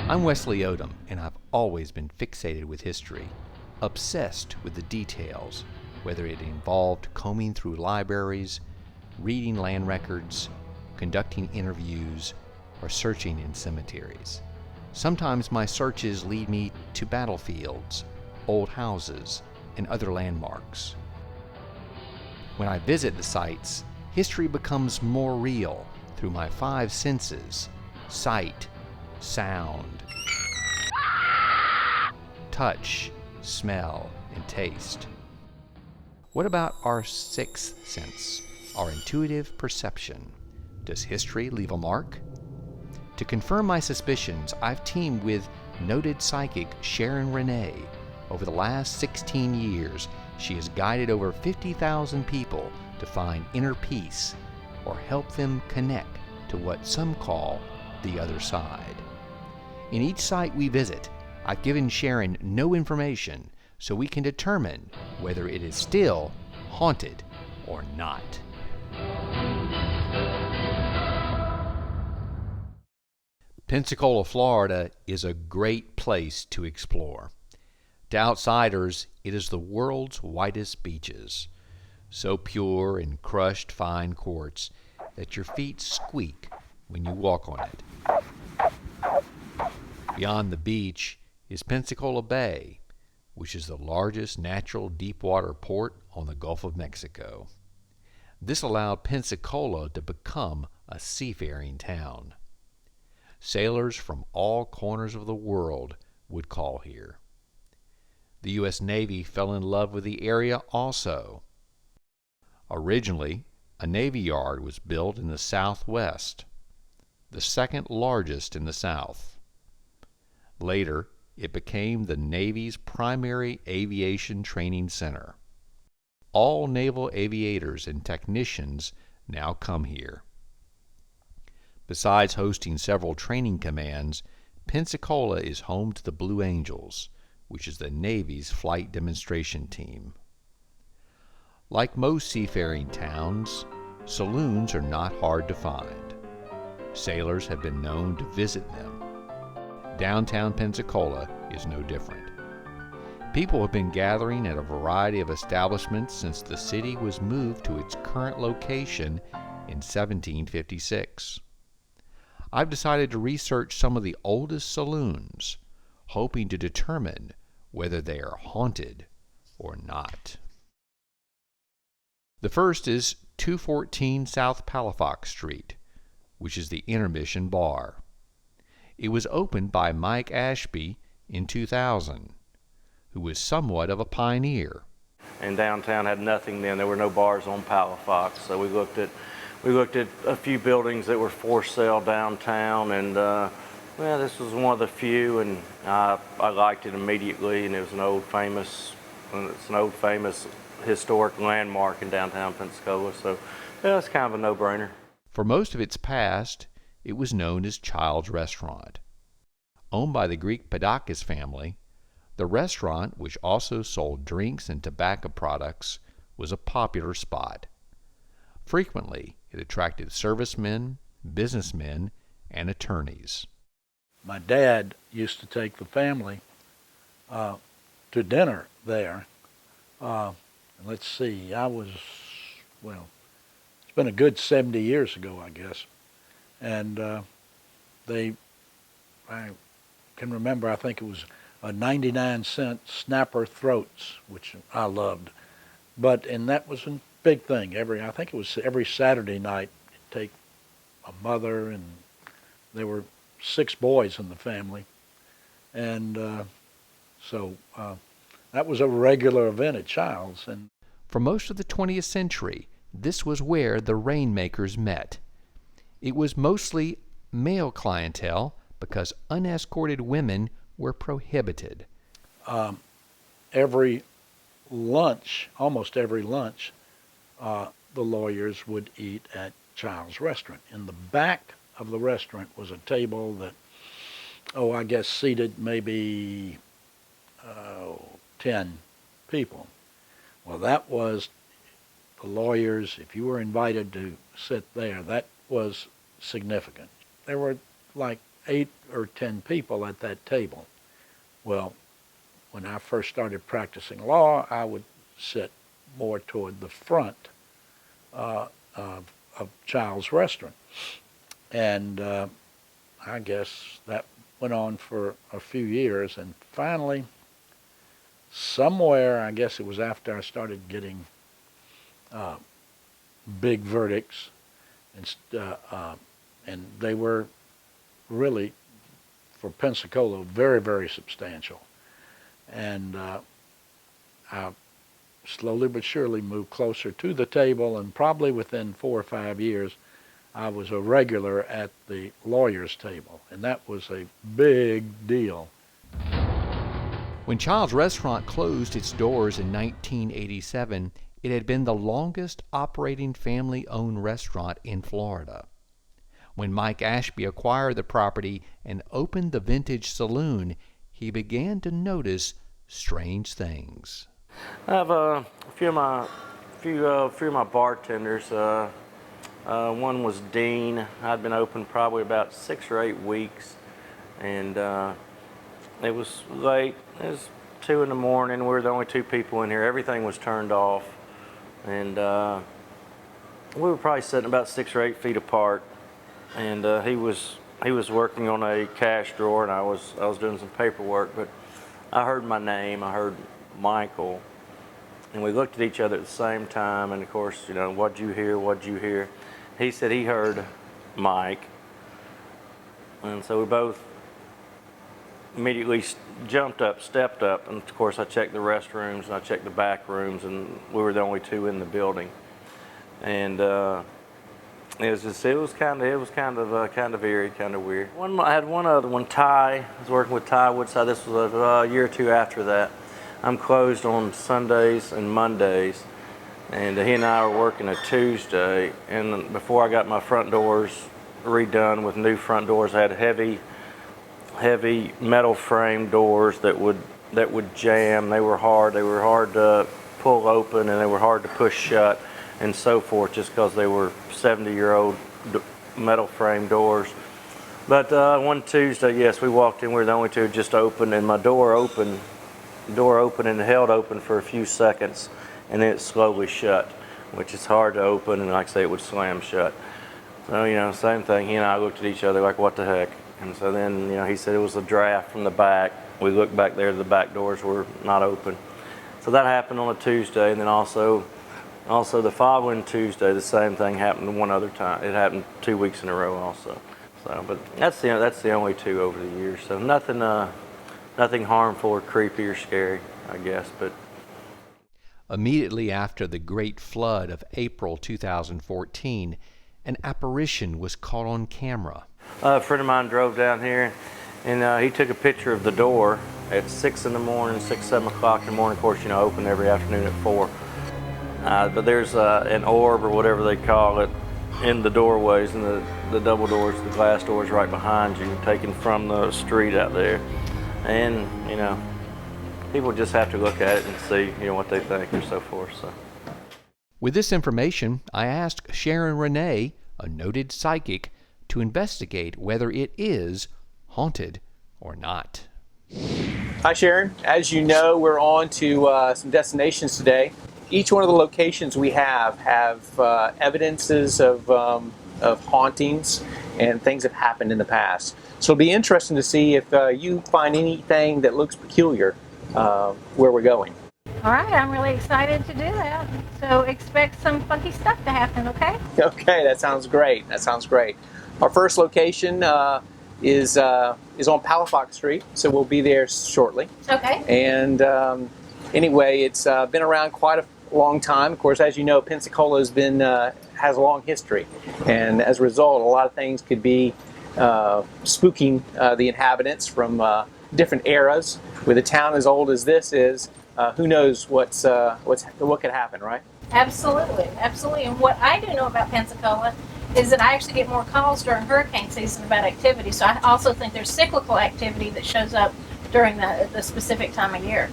I'm Wesley Odom, and I've always been fixated with history, obsessed with the details, whether it involved combing through libraries, reading land records, conducting interviews, or searching in cemeteries. Sometimes my searches lead me to battlefields, old houses, and other landmarks. When I visit the sites, history becomes more real through my five senses: sight, sound, touch, smell, and taste. What about our sixth sense, our intuitive perception? Does history leave a mark? To confirm my suspicions, I've teamed with noted psychic Sharon Renee. Over the last 16 years, she has guided over 50,000 people to find inner peace or help them connect to what some call the other side. In each site we visit, I've given Sharon no information so we can determine whether it is still haunted or not. Pensacola, Florida is a great place to explore. To outsiders, it is the world's whitest beaches, so pure in crushed fine quartz that your feet squeak when you walk on it. Beyond the beach is Pensacola Bay, which is the largest natural deepwater port on the Gulf of Mexico. This allowed Pensacola to become a seafaring town. Sailors from all corners of the world would call here. The U.S. Navy fell in love with the area also. Originally, a Navy Yard was built in the Southwest, the second largest in the South. Later, it became the Navy's primary aviation training center. All naval aviators and technicians now come here. Besides hosting several training commands, Pensacola is home to the Blue Angels, which is the Navy's flight demonstration team. Like most seafaring towns, saloons are not hard to find. Sailors have been known to visit them. Downtown Pensacola is no different. People have been gathering at a variety of establishments since the city was moved to its current location in 1756. I've decided to research some of the oldest saloons, hoping to determine whether they are haunted or not. The first is 214 South Palafox Street, which is the Intermission Bar. It was opened by Mike Ashby in 2000, who was somewhat of a pioneer. And downtown had nothing then. There were no bars on Palafox, so we looked at a few buildings that were for sale downtown, and this was one of the few, and I liked it immediately. And it was an old famous historic landmark in downtown Pensacola. So yeah, it's kind of a no-brainer. For most of its past, it was known as Child's Restaurant. Owned by the Greek Padakis family, the restaurant, which also sold drinks and tobacco products, was a popular spot. Frequently, it attracted servicemen, businessmen, and attorneys. My dad used to take the family to dinner there. Let's see, it's been a good 70 years ago, I guess. And I can remember, I think it was a 99-cent snapper throats, which I loved. And that was a big thing. I think it was every Saturday night, you'd take a mother, and there were 6 boys in the family. And so that was a regular event at Child's. And for most of the 20th century, this was where the Rainmakers met. It was mostly male clientele because unescorted women were prohibited. Every lunch, almost every lunch, the lawyers would eat at Child's Restaurant. In the back of the restaurant was a table that, I guess seated maybe 10 people. Well, that was the lawyers. If you were invited to sit there, that was significant. There were like 8 or 10 people at that table. Well, when I first started practicing law, I would sit more toward the front of Child's Restaurant. And I guess that went on for a few years, and finally, somewhere, I guess it was after I started getting big verdicts, and they were really, for Pensacola, very, very substantial. And I slowly but surely moved closer to the table, and probably within 4 or 5 years, I was a regular at the lawyer's table, and that was a big deal. When Child's Restaurant closed its doors in 1987, it had been the longest operating family-owned restaurant in Florida. When Mike Ashby acquired the property and opened the Vintage Saloon, he began to notice strange things. I have a few of my bartenders. One was Dean. I'd been open probably about 6 or 8 weeks, and it was late. It was 2 in the morning. We were the only 2 people in here. Everything was turned off, and we were probably sitting about 6 or 8 feet apart. And he was working on a cash drawer, and I was doing some paperwork. But I heard my name. I heard Michael, and we looked at each other at the same time. And of course, you know, what'd you hear? What'd you hear? He said he heard Mike, and so we both immediately jumped up, stepped up, and of course I checked the restrooms and I checked the back rooms, and we were the only 2 in the building. And it was kind of eerie, kind of weird. I had one other one, Ty. I was working with Ty Woodside. This was a year or 2 after that. I'm closed on Sundays and Mondays, and he and I were working a Tuesday. And before I got my front doors redone with new front doors, I had heavy metal frame doors that would jam. They were hard to pull open, and they were hard to push shut, and so forth, just because they were 70-year-old metal frame doors. But one Tuesday, yes, we walked in. We were the only 2 just opened, and my door opened and held open for a few seconds, and then it slowly shut, which is hard to open, and like I say, it would slam shut. So, you know, same thing. He and I looked at each other like, what the heck? And so then, you know, he said it was a draft from the back. We looked back there, the back doors were not open. So that happened on a Tuesday, and then also the following Tuesday, the same thing happened one other time. It happened 2 weeks in a row also. So, but that's the only 2 over the years. So nothing harmful or creepy or scary, I guess. But immediately after the Great Flood of April 2014, an apparition was caught on camera. A friend of mine drove down here, and he took a picture of the door at 6 in the morning, 6, 7 o'clock in the morning. Of course, you know, open every afternoon at 4. But there's an orb or whatever they call it in the doorways, and the double doors, the glass doors right behind you, taken from the street out there. And, you know, people just have to look at it and see, you know, what they think or so forth. So, with this information, I asked Sharon Renee, a noted psychic, to investigate whether it is haunted or not. Hi Sharon, as you know, we're on to some destinations today. Each one of the locations we have evidences of hauntings and things that have happened in the past. So it'll be interesting to see if you find anything that looks peculiar where we're going. All right, I'm really excited to do that. So expect some funky stuff to happen, okay? Okay, that sounds great. That sounds great. Our first location is on Palafox Street, so we'll be there shortly. Okay. And anyway, it's been around quite a long time. Of course, as you know, Pensacola has a long history, and as a result, a lot of things could be spooking the inhabitants from different eras. With a town as old as this is, who knows what could happen, right? Absolutely, absolutely. And what I do know about Pensacola is that I actually get more calls during hurricane season about activity. So I also think there's cyclical activity that shows up during the specific time of year.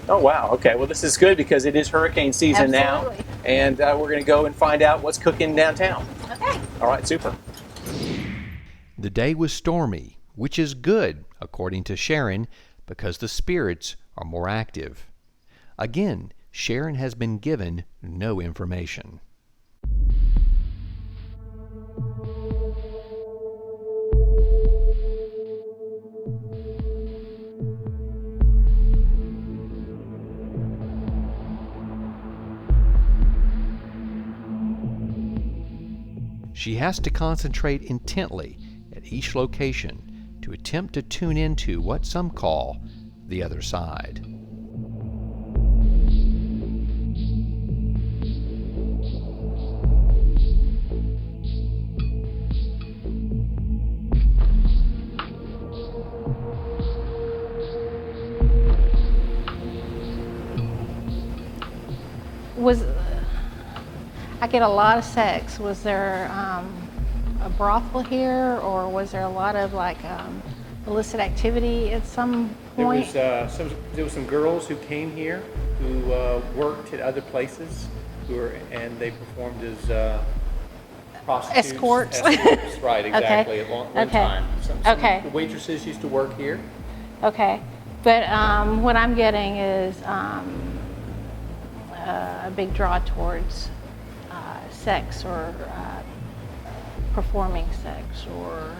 Oh, wow. Okay. Well, this is good because it is hurricane season now. And we're going to go and find out what's cooking downtown. Okay. All right. Super. The day was stormy, which is good, according to Sharon, because the spirits are more active. Again, Sharon has been given no information. She has to concentrate intently at each location to attempt to tune into what some call the other side. I get a lot of sex. Was there a brothel here, or was there a lot of illicit activity at some point? There was some girls who came here who worked at other places, and they performed as prostitutes. Escorts. Right, exactly. At one time. Some waitresses used to work here. Okay, but what I'm getting is a big draw towards sex or performing sex, or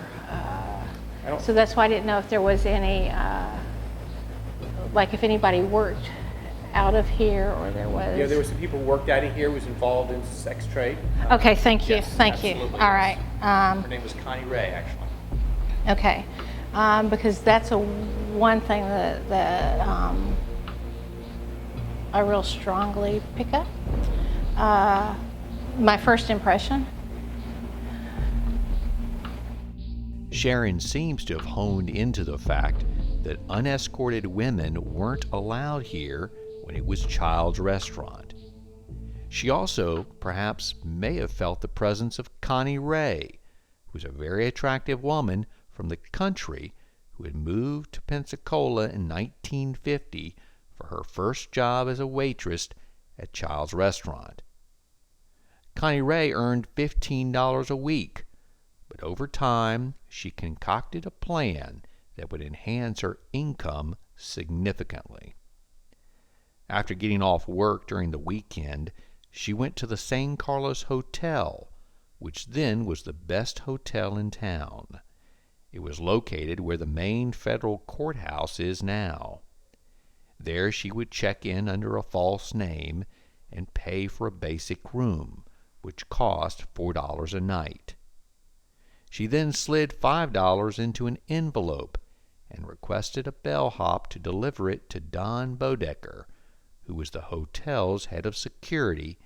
so that's why I didn't know if there was any, if anybody worked out of here, or there was. Yeah, there were some people who worked out of here, was involved in sex trade. Okay, thank you, Yes, thank you. absolutely, All yes. right. Her name was Connie Ray, actually. Okay, because that's one thing that I real strongly pick up. My first impression. Sharon seems to have honed into the fact that unescorted women weren't allowed here when it was Child's Restaurant. She also, perhaps, may have felt the presence of Connie Ray, who was a very attractive woman from the country who had moved to Pensacola in 1950 for her first job as a waitress at Child's Restaurant. Connie Ray earned $15 a week, but over time she concocted a plan that would enhance her income significantly. After getting off work during the weekend, she went to the San Carlos Hotel, which then was the best hotel in town. It was located where the main federal courthouse is now. There she would check in under a false name and pay for a basic room, which cost $4 a night. She then slid $5 into an envelope and requested a bellhop to deliver it to Don Bodecker, who was the hotel's head of security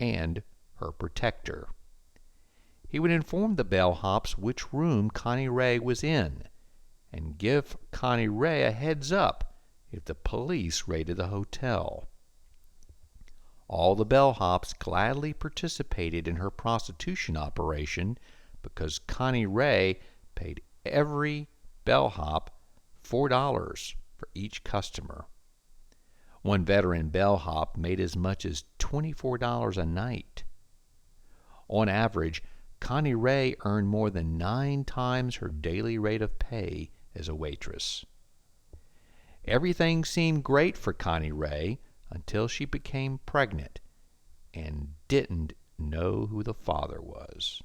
and her protector. He would inform the bellhops which room Connie Ray was in and give Connie Ray a heads up if the police raided the hotel. All the bellhops gladly participated in her prostitution operation because Connie Ray paid every bellhop $4 for each customer. One veteran bellhop made as much as $24 a night. On average, Connie Ray earned more than 9 times her daily rate of pay as a waitress. Everything seemed great for Connie Ray until she became pregnant and didn't know who the father was.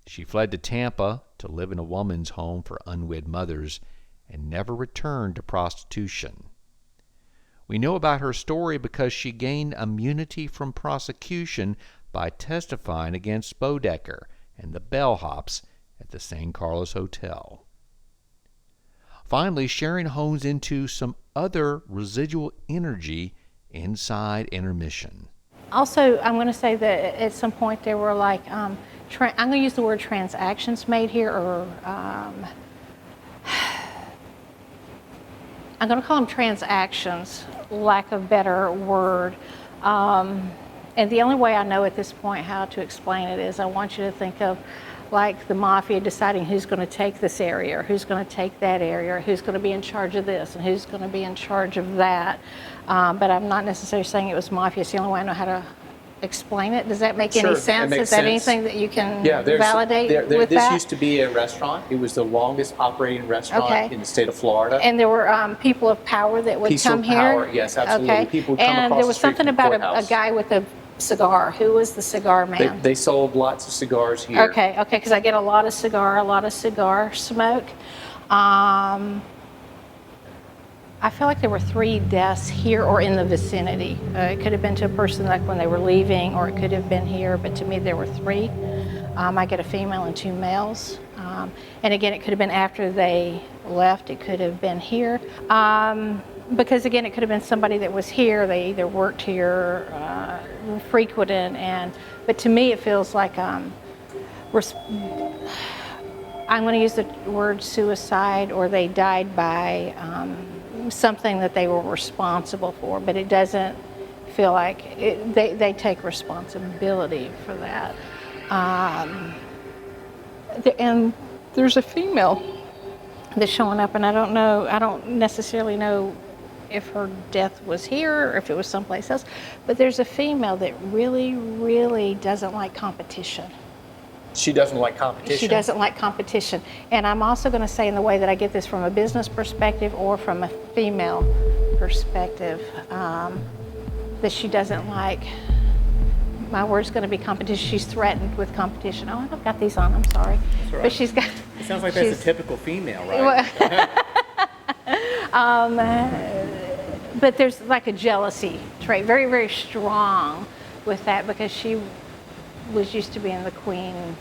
She fled to Tampa to live in a woman's home for unwed mothers and never returned to prostitution. We know about her story because she gained immunity from prosecution by testifying against Bodecker and the bellhops at the San Carlos Hotel. Finally, Sharon hones into some other residual energy inside intermission. Also, I'm going to say that at some point there were I'm going to use the word transactions made here, or I'm going to call them transactions, lack of better word. And the only way I know at this point how to explain it is I want you to think of like the mafia deciding who's going to take this area, or who's going to take that area, or who's going to be in charge of this, and who's going to be in charge of that. But I'm not necessarily saying it was mafia. It's the only way I know how to explain it? Does that make Sure, any it sense? makes Is that sense. anything that you can Yeah, validate with this that? used to be a restaurant. It was the longest operating restaurant Okay. in the state of Florida. And there were people of power that would Peaceful come here? power, yes, absolutely. Okay. People would come and across there the was street something from the about a courthouse. guy with a cigar. Who was the cigar man? They sold lots of cigars here. Okay, because I get a lot of cigar smoke. I feel like there were 3 deaths here or in the vicinity. It could have been to a person like when they were leaving, or it could have been here, but to me there were 3. I get a female and 2 males. And again, it could have been after they left. It could have been here. Because again, it could have been somebody that was here. They either worked here, frequented, but to me it feels like I'm going to use the word suicide, or they died by something that they were responsible for, but it doesn't feel like they take responsibility for that. And there's a female that's showing up, and I don't necessarily know if her death was here or if it was someplace else, but there's a female that really, really doesn't like competition. She doesn't like competition. She doesn't like competition. And I'm also going to say, in the way that I get this from a business perspective or from a female perspective, that she doesn't like, my word's going to be competition. She's threatened with competition. Oh, I've got these on, I'm sorry. That's right. But she's got... It sounds like that's a typical female, right? But there's like a jealousy trait, very, very strong with that, because she was used to being the queen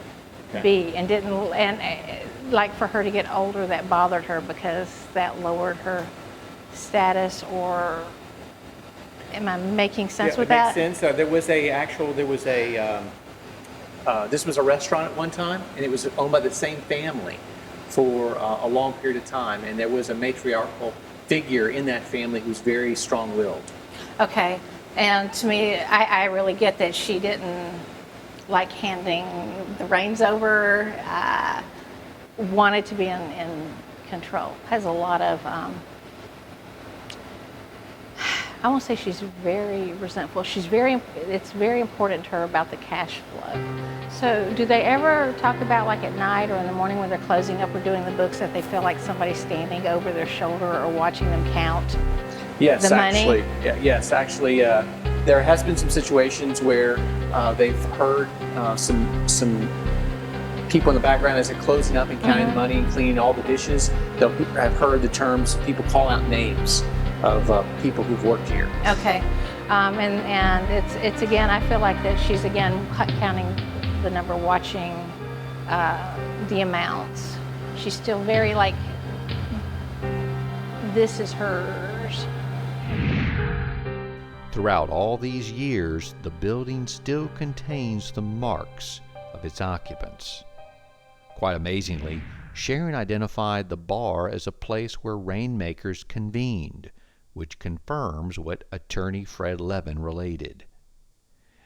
bee and didn't, like for her to get older, that bothered her because that lowered her status. Or am I making sense with that? It makes sense. This was a restaurant at one time, and it was owned by the same family for a long period of time, and there was a matriarchal figure in that family who's very strong-willed. Okay, and to me, I really get that she didn't like handing the reins over, wanted to be in control. Has a lot of, I won't say she's very resentful. It's very important to her about the cash flow. So do they ever talk about, like at night or in the morning when they're closing up or doing the books, that they feel like somebody's standing over their shoulder or watching them count Yes, the money? actually, there has been some situations where they've heard some people in the background as they're closing up and counting the money and cleaning all the dishes. They'll have heard the terms, people call out names of people who've worked here. Okay, and it's again, I feel like that she's again counting the number, watching the amounts. She's still very like, this is hers. Throughout all these years, the building still contains the marks of its occupants. Quite amazingly, Sharon identified the bar as a place where rainmakers convened, which confirms what attorney Fred Levin related.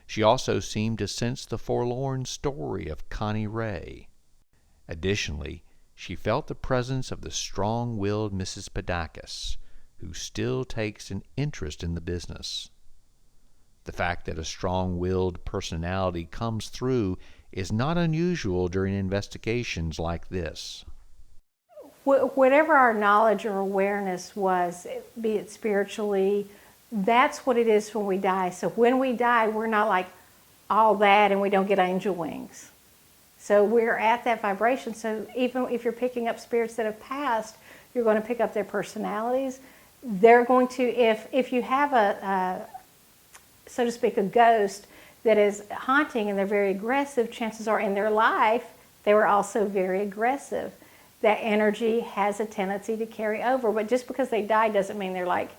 She also seemed to sense the forlorn story of Connie Ray. Additionally, she felt the presence of the strong-willed Mrs. Padakis, who still takes an interest in the business. The fact that a strong-willed personality comes through is not unusual during investigations like this. Whatever our knowledge or awareness was, be it spiritually, that's what it is when we die. So when we die, we're not like all that and we don't get angel wings. So we're at that vibration. So even if you're picking up spirits that have passed, you're going to pick up their personalities. They're going to, if you have a so to speak, a ghost that is haunting and they're very aggressive, chances are in their life, they were also very aggressive. That energy has a tendency to carry over, but just because they die doesn't mean they're like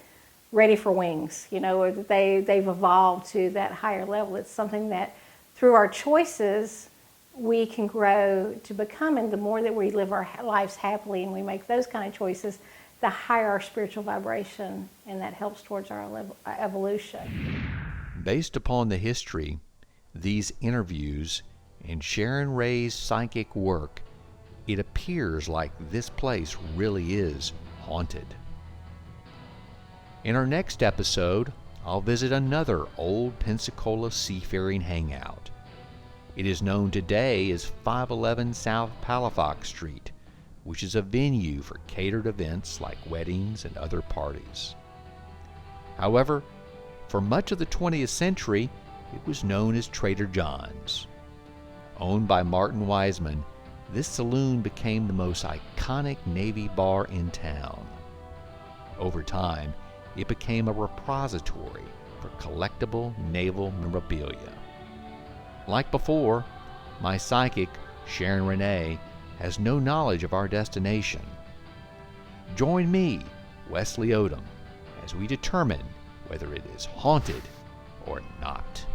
ready for wings, or that they've evolved to that higher level. It's something that through our choices, we can grow to become, and the more that we live our lives happily and we make those kind of choices, the higher our spiritual vibration, and that helps towards our evolution. Based upon the history, these interviews, and Sharon Ray's psychic work, it appears like this place really is haunted. In our next episode, I'll visit another old Pensacola seafaring hangout. It is known today as 511 South Palafox Street, which is a venue for catered events like weddings and other parties. However, for much of the 20th century, it was known as Trader John's. Owned by Martin Wiseman, this saloon became the most iconic Navy bar in town. Over time, it became a repository for collectible naval memorabilia. Like before, my psychic, Sharon Renee, has no knowledge of our destination. Join me, Wesley Odom, as we determine whether it is haunted or not.